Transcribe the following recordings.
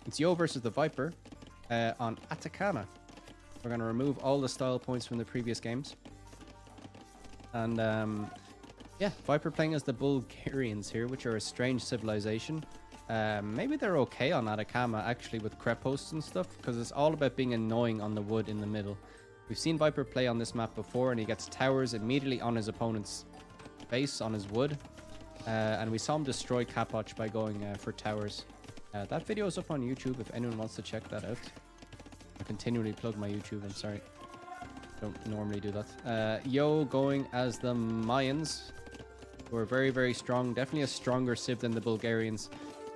It's Yo versus the Viper on Atacama. We're going to remove all the style points from the previous games. And yeah, Viper playing as the Bulgarians here, which are a strange civilization. Maybe they're okay on Atacama actually with kreposts and stuff, because it's all about being annoying on the wood in the middle. We've seen Viper play on this map before, and he gets towers immediately on his opponent's base, on his wood. And we saw him destroy Kapotch by going for towers. That video is up on YouTube if anyone wants to check that out. I continually plug my YouTube, I'm sorry. Don't normally do that. Yo going as the Mayans, who are very, very strong. Definitely a stronger civ than the Bulgarians.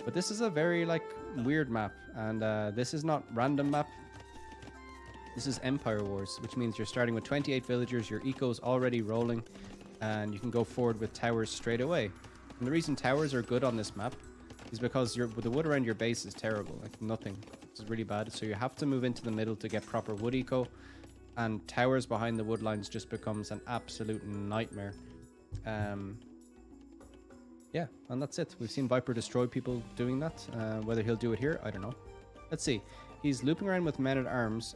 But this is a very, like, weird map. And this is not random map. This is Empire Wars, which means you're starting with 28 villagers. Your eco's already rolling. And you can go forward with towers straight away. And the reason towers are good on this map is because the wood around your base is terrible, like nothing. This is really bad, so you have to move into the middle to get proper wood eco, and towers behind the wood lines just becomes an absolute nightmare. Yeah, and that's it. We've seen Viper destroy people doing that. Whether he'll do it here, I don't know. Let's see. He's looping around with men-at-arms.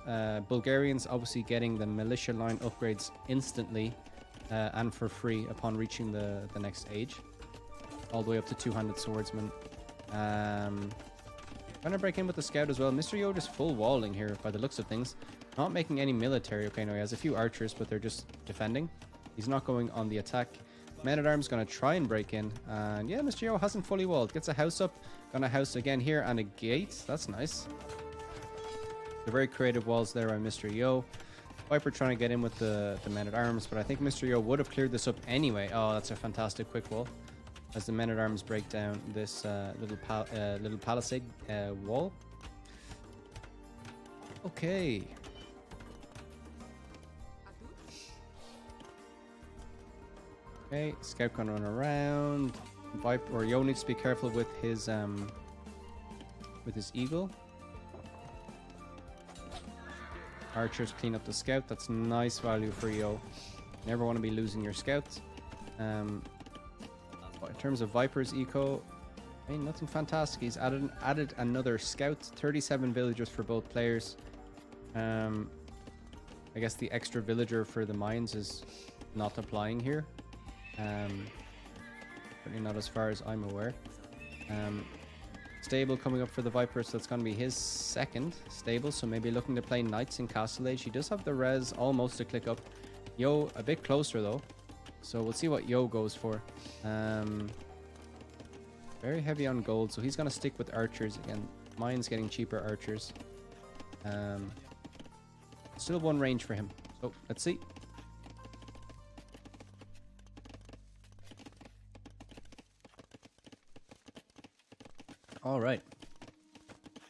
Bulgarians obviously getting the militia line upgrades instantly and for free upon reaching the next age. All the way up to two-handed swordsman. Trying to break in with the scout as well. Mr. Yo just full walling here by the looks of things. Not making any military. Okay, no, he has a few archers, but they're just defending. He's not going on the attack. Man-at-arms going to try and break in. And yeah, Mr. Yo hasn't fully walled. Gets a house up. Gonna house again here and a gate. That's nice. They're very creative walls there by Mr. Yo. Viper trying to get in with the men-at-arms, but I think Mr. Yo would have cleared this up anyway. Oh, that's a fantastic quick wall. As the men-at-arms break down this little palisade wall. Okay. Okay, scout gonna run around. Viper or Yo needs to be careful with his eagle. Archers clean up the scout. That's nice value for Yo. Never want to be losing your scout. In terms of Viper's eco, I mean, nothing fantastic. He's added another scout. 37 villagers for both players. I guess the extra villager for the Mayans is not applying here. Certainly not as far as I'm aware. Stable coming up for the Viper, so it's going to be his second stable. So maybe looking to play Knights in Castle Age. He does have the res almost to click up. Yo, a bit closer though. So we'll see what Yo goes for. Very heavy on gold, so he's going to stick with archers again. Mine's getting cheaper archers. Still one range for him. So let's see. All right.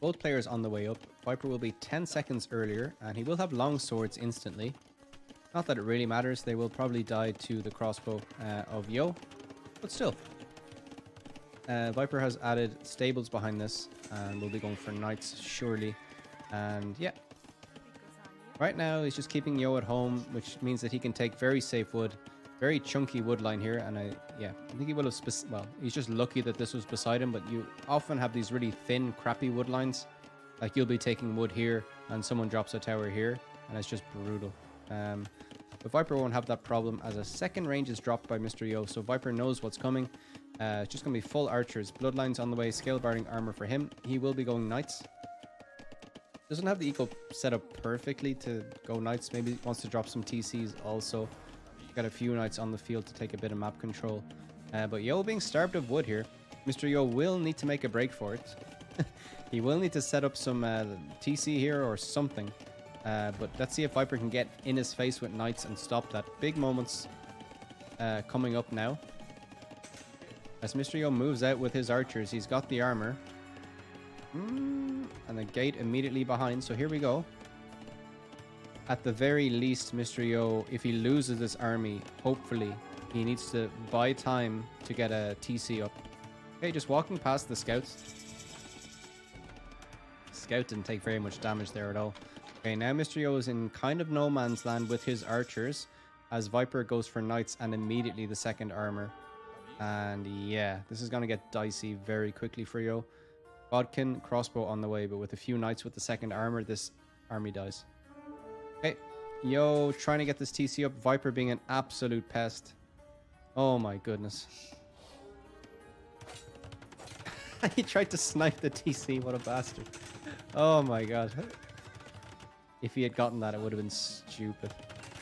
Both players on the way up. Viper will be 10 seconds earlier, and he will have long swords instantly. Not that it really matters. They will probably die to the crossbow of Yo, but still. Viper has added stables behind this, and we'll be going for knights surely. And yeah, right now he's just keeping Yo at home, which means that he can take very safe wood, very chunky wood line here. And I think he will have well, he's just lucky that this was beside him. But you often have these really thin, crappy wood lines. Like you'll be taking wood here, and someone drops a tower here, and it's just brutal. But Viper won't have that problem as a second range is dropped by Mr. Yo, so Viper knows what's coming. It's just going to be full archers. Bloodlines on the way, scale barring armor for him. He will be going knights. Doesn't have the eco set up perfectly to go knights. Maybe wants to drop some TCs also. Got a few knights on the field to take a bit of map control. But Yo being starved of wood here. Mr. Yo will need to make a break for it. He will need to set up some TC here or something. But let's see if Viper can get in his face with knights and stop that. Big moments coming up now. As Mr. Yo moves out with his archers, he's got the armor. And the gate immediately behind. So here we go. At the very least, Mr. Yo, if he loses this army, hopefully, he needs to buy time to get a TC up. Okay, just walking past the scouts. Scout didn't take very much damage there at all. Okay, now Mr. Yo is in kind of no man's land with his archers as Viper goes for knights and immediately the second armor. And yeah, this is going to get dicey very quickly for Yo. Bodkin, crossbow on the way, but with a few knights with the second armor, this army dies. Okay. Yo, trying to get this TC up. Viper being an absolute pest. Oh my goodness. He tried to snipe the TC. What a bastard. Oh my god. If he had gotten that, it would have been stupid.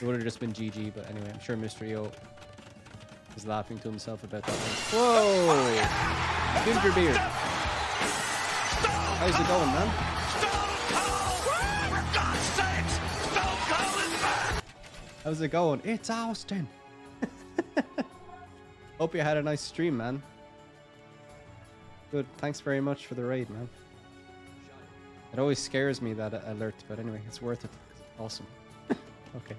It would have just been GG, but anyway, I'm sure Mr. Yo is laughing to himself about that one. Whoa! Ginger beard. How's it going, man? How's it going? It's Austin. Hope you had a nice stream, man. Good. Thanks very much for the raid, man. It always scares me, that alert, but anyway, it's worth it. It's awesome. Okay.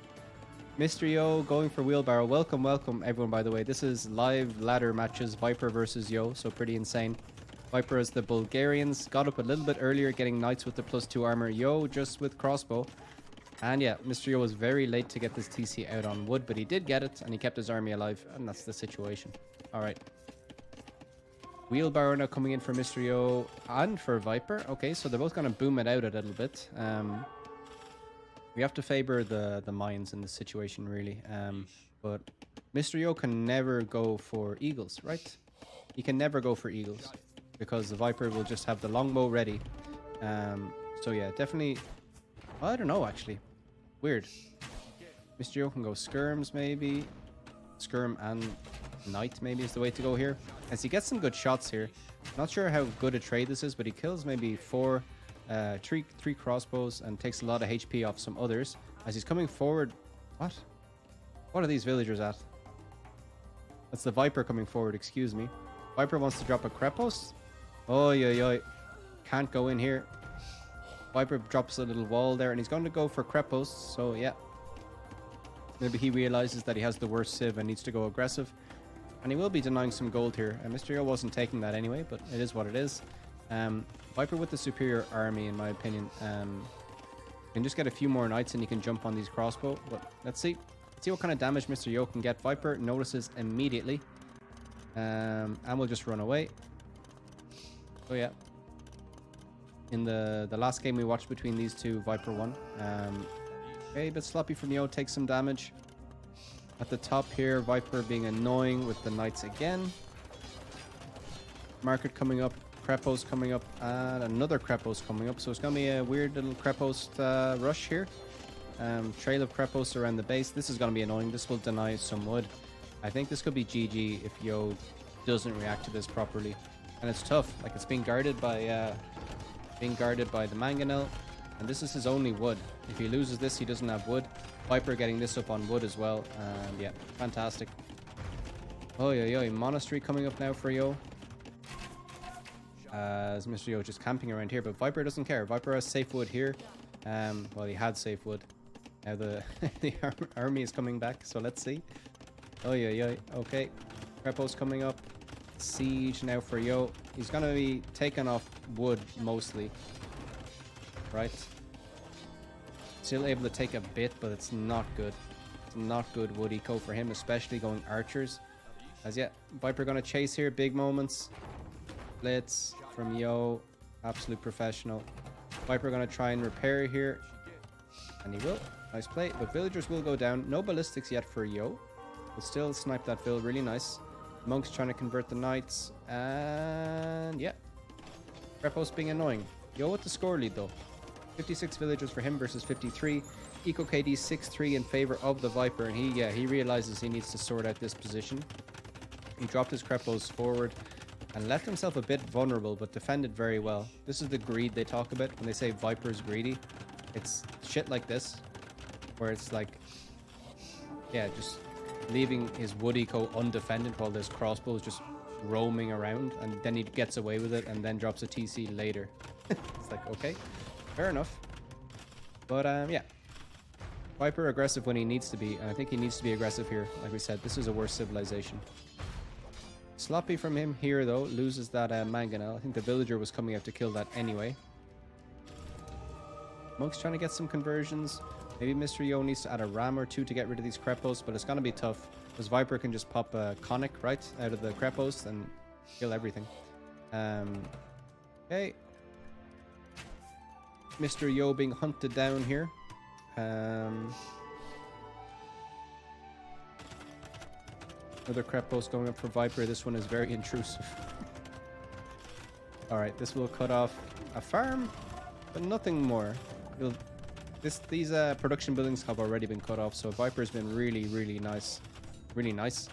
Mr. Yo going for wheelbarrow. Welcome, welcome, everyone, by the way. This is live ladder matches, Viper versus Yo, so pretty insane. Viper as the Bulgarians. Got up a little bit earlier, getting knights with the +2 armor. Yo just with crossbow. And yeah, Mr. Yo was very late to get this TC out on wood, but he did get it, and he kept his army alive, and that's the situation. Alright. Wheelbarrow now coming in for Mr. Yo and for Viper. Okay, so they're both going to boom it out a little bit. We have to favor the Mayans in this situation, really. But Mr. Yo can never go for eagles, right? He can never go for eagles because the Viper will just have the longbow ready. So yeah, definitely... I don't know, actually. Weird. Mr. Yo can go skirms, maybe. Skirm and knight, maybe, is the way to go here. As he gets some good shots here. Not sure how good a trade this is, but he kills maybe three crossbows and takes a lot of HP off some others. As he's coming forward... What? What are these villagers at? That's the Viper coming forward, excuse me. Viper wants to drop a krepost. Oh, yeah. Can't go in here. Viper drops a little wall there, and he's going to go for kreposts, so yeah. Maybe he realizes that he has the worst civ and needs to go aggressive. And he will be denying some gold here. And Mr. Yo wasn't taking that anyway, but it is what it is. Viper with the superior army, in my opinion. Can just get a few more knights and he can jump on these crossbow. But let's see. Let's see what kind of damage Mr. Yo can get. Viper notices immediately. And we'll just run away. Oh yeah. In the last game we watched between these two, Viper won. Okay, a bit sloppy from Yo, takes some damage. At the top here, Viper being annoying with the knights again. Market coming up, krepost coming up, and another krepost coming up. So it's going to be a weird little krepost rush here. Trail of kreposts around the base. This is going to be annoying. This will deny some wood. I think this could be GG if Yo doesn't react to this properly. And it's tough. Like, it's being guarded by the mangonel. And this is his only wood. If he loses this, he doesn't have wood. Viper getting this up on wood as well. And yeah, fantastic. Oh, yeah. Monastery coming up now for Yo. As Mr. Yo just camping around here. But Viper doesn't care. Viper has safe wood here. Well, he had safe wood. Now the army is coming back. So let's see. Oh, yeah. Okay. Krepost coming up. Siege now for Yo. He's going to be taking off wood mostly. Right. Still able to take a bit, but it's not good. It's not good wood eco for him, especially going archers. As yet, Viper going to chase here. Big moments. Blitz from Yo. Absolute professional. Viper going to try and repair here. And he will. Nice play. But villagers will go down. No ballistics yet for Yo. But still snipe that build. Really nice. Monks trying to convert the knights. And yeah. Krepost being annoying. Yo with the score lead though. 56 villagers for him versus 53. Eco KD 6-3 in favor of the Viper. And he realizes he needs to sort out this position. He dropped his Krepos forward and left himself a bit vulnerable, but defended very well. This is the greed they talk about when they say Viper's greedy. It's shit like this, where it's like, yeah, just leaving his wood eco undefended while there's crossbows just roaming around, and then he gets away with it and then drops a TC later. It's like, okay, fair enough. But yeah, Viper aggressive when he needs to be, and I think he needs to be aggressive here. Like we said, this is a worse civilization. Sloppy from him here though, loses that mangonel. I think the villager was coming out to kill that anyway. Monk's trying to get some conversions. Maybe Mr. Yo needs to add a ram or two to get rid of these kreposts, but it's going to be tough because Viper can just pop a conic right out of the krepost and kill everything. Okay. Mr. Yo being hunted down here. Another krepost going up for Viper. This one is very intrusive. Alright, this will cut off a farm, but nothing more. These production buildings have already been cut off, so Viper's been really, really nice. Really nice.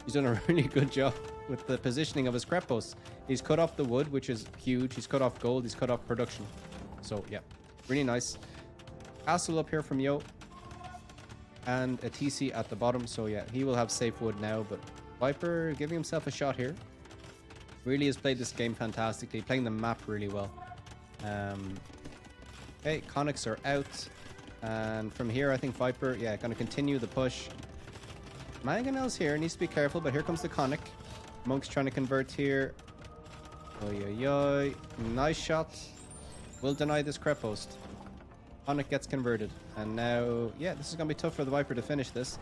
He's done a really good job with the positioning of his kreposts. He's cut off the wood, which is huge. He's cut off gold. He's cut off production. So, yeah. Really nice. Castle up here from Yo. And a TC at the bottom. So, yeah, he will have safe wood now. But Viper giving himself a shot here. Really has played this game fantastically. Playing the map really well. Okay, Conics are out. And from here, I think Viper, yeah, going to continue the push. Mangonel's here. Needs to be careful, but here comes the Conic. Monk's trying to convert here. Oi, oi, oi. Nice shot. Will deny this krepost. Conic gets converted. And now, yeah, this is going to be tough for the Viper to finish this.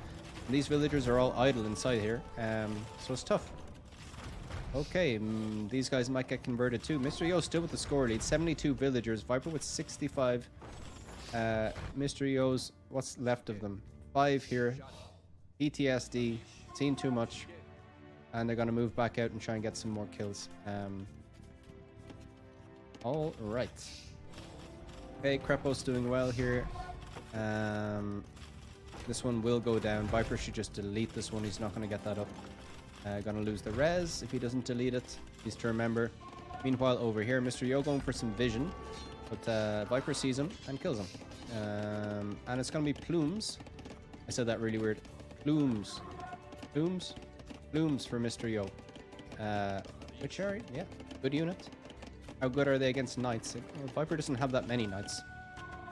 And these villagers are all idle inside here. So it's tough. Okay, these guys might get converted too. Mr. Yo still with the score lead. 72 villagers. Viper with 65. Mr. Yo's, what's left of them? 5 here. PTSD. Seen too much. And they're going to move back out and try and get some more kills. All right. Okay, krepost doing well here. This one will go down. Viper should just delete this one. He's not going to get that up. Gonna lose the res if he doesn't delete it. Needs to remember. Meanwhile, over here, Mr. Yo going for some vision. But Viper sees him and kills him. And it's gonna be plumes. I said that really weird. Plumes. Plumes? Plumes for Mr. Yo. Which are, yeah, good unit. How good are they against knights? Well, Viper doesn't have that many knights.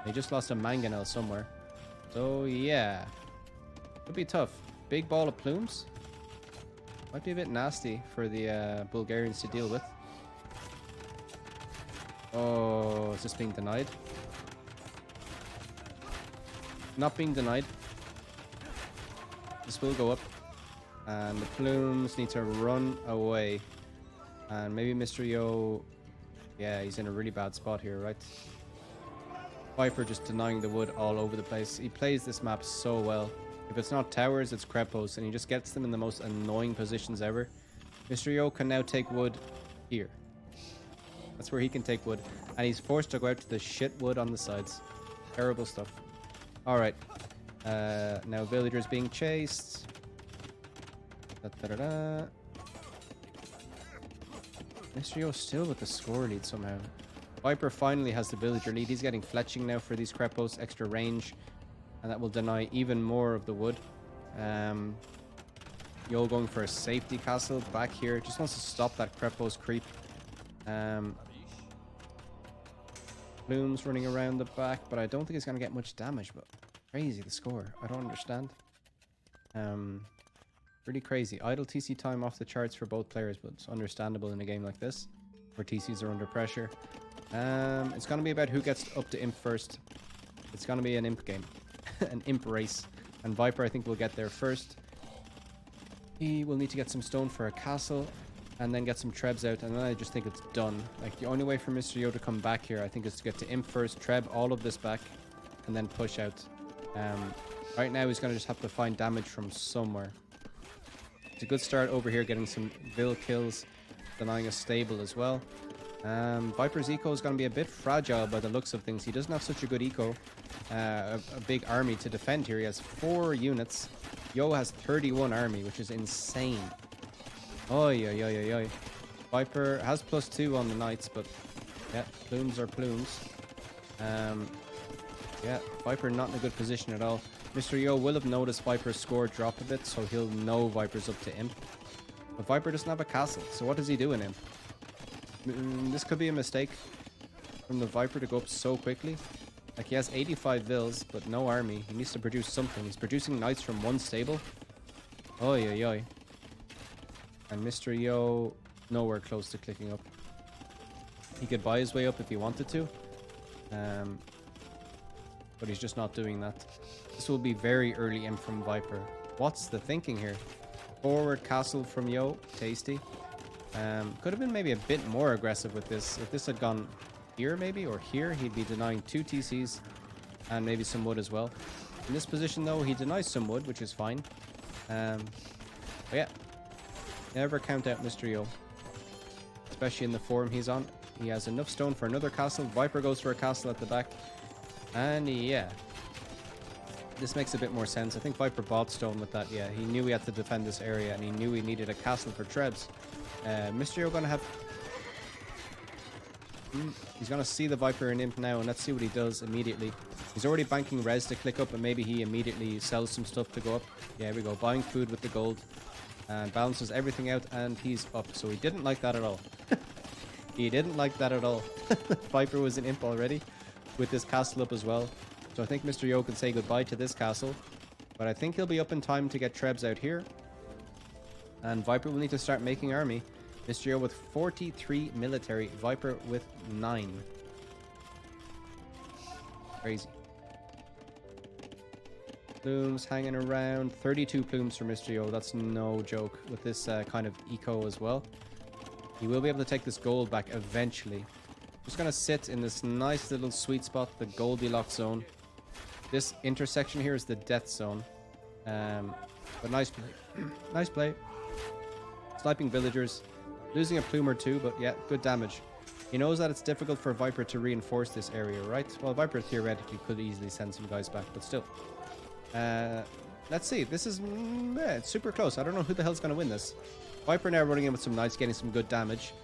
They just lost a mangonel somewhere. So, yeah. Could be tough. Big ball of plumes. Might be a bit nasty for the Bulgarians to deal with. Oh, is this being denied? Not being denied. This will go up. And the plumes need to run away. And maybe Mr. Yo... Yeah, he's in a really bad spot here, right? Viper just denying the wood all over the place. He plays this map so well. If it's not towers, it's kreposts, and he just gets them in the most annoying positions ever. Mr. Yo can now take wood here. That's where he can take wood. And he's forced to go out to the shit wood on the sides. Terrible stuff. Alright. Now villagers being chased. Da-da-da-da. Mr. Yo still with the score lead somehow. Viper finally has the villager lead. He's getting fletching now for these kreposts. Extra range. And that will deny even more of the wood. Yo going for a safety castle back here. Just wants to stop that krepost creep. Plumes running around the back, but I don't think it's going to get much damage. But crazy the score. I don't understand. Really crazy. Idle TC time off the charts for both players, but it's understandable in a game like this where TCs are under pressure. It's going to be about who gets up to imp first. It's going to be an imp game. An imp race. And Viper, I think, will get there first. He will need to get some stone for a castle. And then get some trebs out. And then I just think it's done. Like, the only way for Mr. Yo to come back here, I think, is to get to imp first. Treb all of this back. And then push out. Right now, he's going to just have to find damage from somewhere. It's a good start over here, getting some vill kills. Denying a stable as well. Viper's eco is going to be a bit fragile by the looks of things. He doesn't have such a good eco. A big army to defend here. He has 4 units. Yo has 31 army, which is insane. Oi, oi, oi, oi, oi. Viper has +2 on the knights, but yeah, plumes are plumes. Yeah, Viper not in a good position at all. Mr. Yo will have noticed Viper's score drop a bit, so he'll know Viper's up to imp. But Viper doesn't have a castle, so what does he do in imp? This could be a mistake from the Viper to go up so quickly. Like, he has 85 vills, but no army. He needs to produce something. He's producing knights from 1 stable. Oi, oi, oi. And Mr. Yo, nowhere close to clicking up. He could buy his way up if he wanted to. But he's just not doing that. This will be very early imp from Viper. What's the thinking here? Forward castle from Yo. Tasty. Could have been maybe a bit more aggressive with this. If this had gone here maybe, or here, he'd be denying 2 TCs and maybe some wood as well. In this position though, he denies some wood, which is fine. But yeah, never count out Mr. Yo, especially in the form he's on. He has enough stone for another castle. Viper goes for a castle at the back, and yeah, this makes a bit more sense. I think Viper bought stone with that. Yeah, he knew he had to defend this area, and he knew he needed a castle for Trebs. Mr. Yo gonna have... he's gonna see the Viper and Imp now, and let's see what he does immediately. He's already banking res to click up, and maybe he immediately sells some stuff to go up. Yeah, we go, buying food with the gold, and balances everything out, and he's up. So he didn't like that at all. He didn't like that at all. Viper was an Imp already with this castle up as well. So I think Mr. Yo can say goodbye to this castle, but I think he'll be up in time to get Trebs out here. And Viper will need to start making army. Mr. Yo with 43 military, Viper with 9. Crazy. Plumes hanging around. 32 plumes for Mr. Yo. That's no joke with this kind of eco as well. He will be able to take this gold back eventually. Just going to sit in this nice little sweet spot, the Goldilocks zone. This intersection here is the death zone. But nice play. Nice play. Sniping villagers. Losing a plume or 2, but yeah, good damage. He knows that it's difficult for Viper to reinforce this area, right? Well, Viper theoretically could easily send some guys back, but still. Let's see. This is it's super close. I don't know who the hell's going to win this. Viper now running in with some knights, getting some good damage.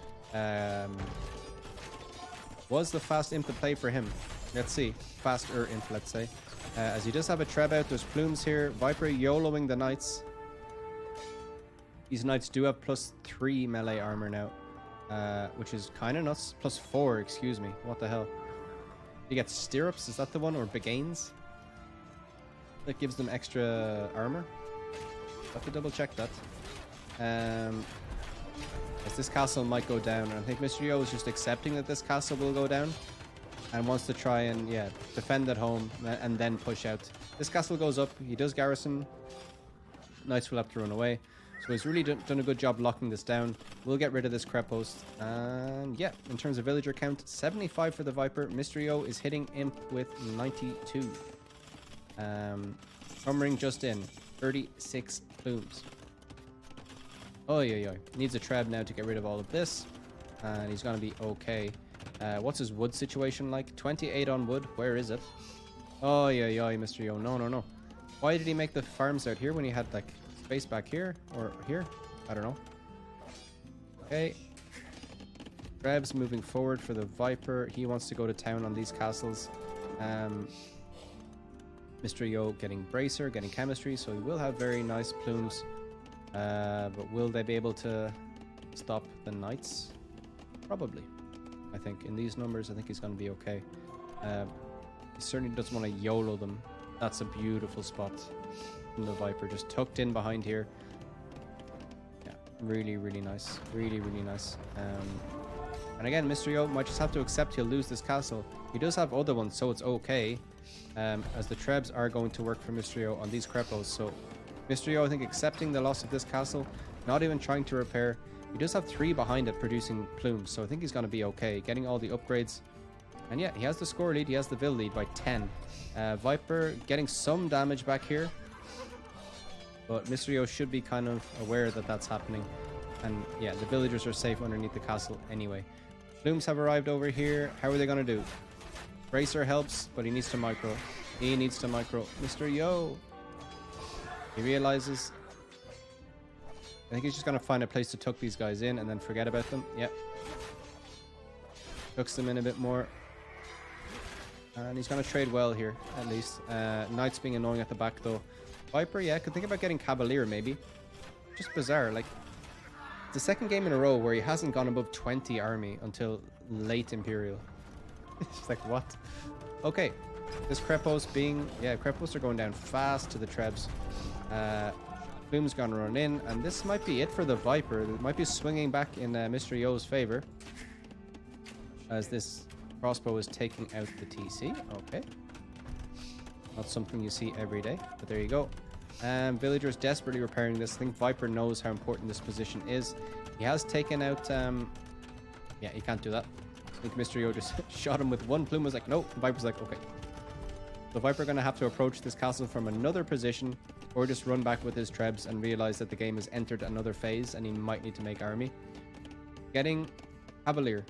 Was the fast imp to play for him? Let's see. Faster imp, let's say. As he does have a Treb out, there's plumes here. Viper YOLOing the knights. These knights do have +3 melee armor now, which is kind of nuts. +4, excuse me. What the hell? You get stirrups, is that the one? Or begains? That gives them extra armor. Have to double check that. As this castle might go down, and I think Mr. Yo is just accepting that this castle will go down and wants to try and, yeah, defend at home and then push out. This castle goes up, he does garrison. Knights will have to run away. So he's really done a good job locking this down. We'll get rid of this krepost. And yeah, in terms of villager count, 75 for the Viper. Mr. Yo is hitting Imp with 92. Ring just in, 36 plumes. Oh yeah. Needs a Treb now to get rid of all of this. And he's going to be okay. What's his wood situation like? 28 on wood. Where is it? Oh yeah, Mr. Yo. No. Why did he make the farms out here when he had like space back here or here? I don't know. Okay. Trebs moving forward for the Viper. He wants to go to town on these castles. Mr. Yo getting bracer, getting chemistry, so he will have very nice plumes. But will they be able to stop the knights? Probably. I think in these numbers, I think he's going to be okay. He certainly doesn't want to YOLO them. That's a beautiful spot from the Viper, just tucked in behind here. Yeah, really nice. Really nice. And again, Mr. Yo might just have to accept he'll lose this castle. He does have other ones, so it's okay. As the Trebs are going to work for Mr. Yo on these kreposts. So Mr. Yo, I think, accepting the loss of this castle, not even trying to repair. He does have 3 behind it producing plumes, so I think he's going to be okay. Getting all the upgrades. And yeah, he has the score lead, he has the vill lead by 10. Viper getting some damage back here. But Mr. Yo should be kind of aware that that's happening. And yeah, the villagers are safe underneath the castle anyway. Plumes have arrived over here. How are they going to do? Bracer helps, but he needs to micro. He needs to micro. Mr. Yo! He realizes... I think he's just going to find a place to tuck these guys in and then forget about them. Yep. Tucks them in a bit more. And he's going to trade well here, at least. Knights being annoying at the back, though. Viper, yeah, could think about getting Cavalier, maybe. Just bizarre. Like, it's the second game in a row where he hasn't gone above 20 army until late Imperial. It's like, what? Okay. This krepost being... Yeah, kreposts are going down fast to the Trebs. Plume's gonna run in, and this might be it for the Viper. It might be swinging back in Mr. Yo's favor, as this crossbow is taking out the TC. Okay, not something you see every day, but there you go. Villagers desperately repairing this. I think Viper knows how important this position is. He has taken out... yeah, he can't do that. I think Mr. Yo just shot him with one plume. Was like, no. Viper's like, okay. So Viper going to have to approach this castle from another position, or just run back with his trebs and realize that the game has entered another phase and he might need to make army. Getting Cavalier.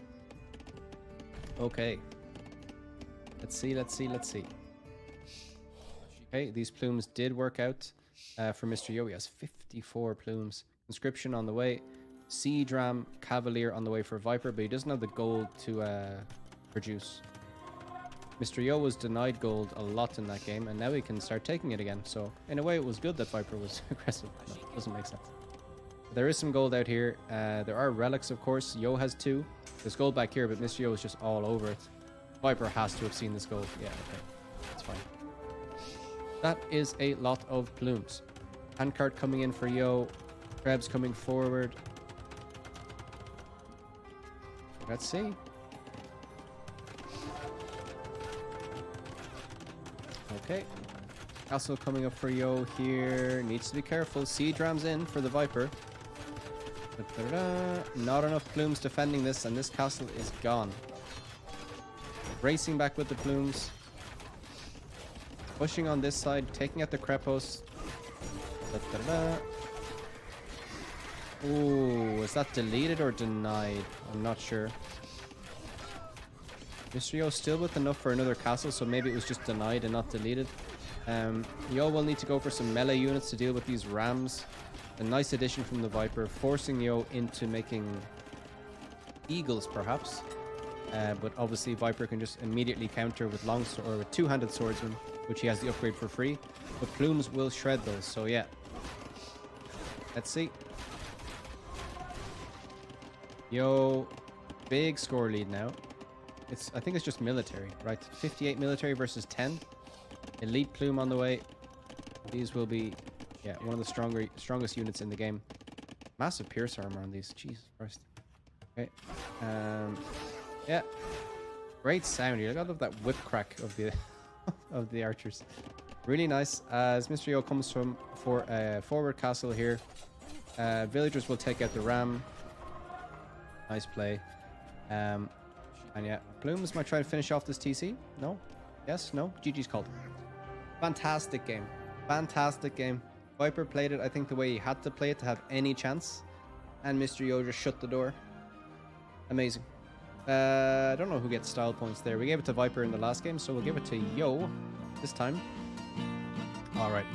Okay. Let's see. Okay, these plumes did work out for Mr. Yo. He has 54 plumes. Conscription on the way. Siege Ram, Cavalier on the way for Viper, but he doesn't have the gold to produce. Mr. Yo was denied gold a lot in that game, and now he can start taking it again. So, in a way, it was good that Viper was aggressive. No, it doesn't make sense. There is some gold out here. There are relics, of course. Yo has 2. There's gold back here, but Mr. Yo is just all over it. Viper has to have seen this gold. Yeah, okay. That's fine. That is a lot of plumes. Handcart coming in for Yo. Krebs coming forward. Let's see. Okay. Castle coming up for Yo here. Needs to be careful. Siege Ram's in for the Viper. Not enough plumes defending this, and this castle is gone. Racing back with the plumes. Pushing on this side, taking out the kreposts. Ooh, is that deleted or denied? I'm not sure. Mr. Yo still with enough for another castle, so maybe it was just denied and not deleted. Yo will need to go for some melee units to deal with these rams. A nice addition from the Viper, forcing Yo into making eagles, perhaps. But obviously Viper can just immediately counter with longsword or with two-handed swordsman, which he has the upgrade for free. But plumes will shred those, so yeah. Let's see. Yo, big score lead now. I think it's just military, right? 58 military versus 10. Elite plume on the way. These will be, yeah, one of the strongest units in the game. Massive pierce armor on these. Jesus Christ. Okay. Yeah. Great sound here. I love that whip crack of the of the archers. Really nice. As Mr. Yo comes for a forward castle here. Villagers will take out the ram. Nice play. And yeah, plumes might try to finish off this TC. No? Yes? No? GG's called. Fantastic game. Fantastic game. Viper played it, I think, the way he had to play it to have any chance. And Mr. Yo just shut the door. Amazing. I don't know who gets style points there. We gave it to Viper in the last game, so we'll give it to Yo this time. Alright.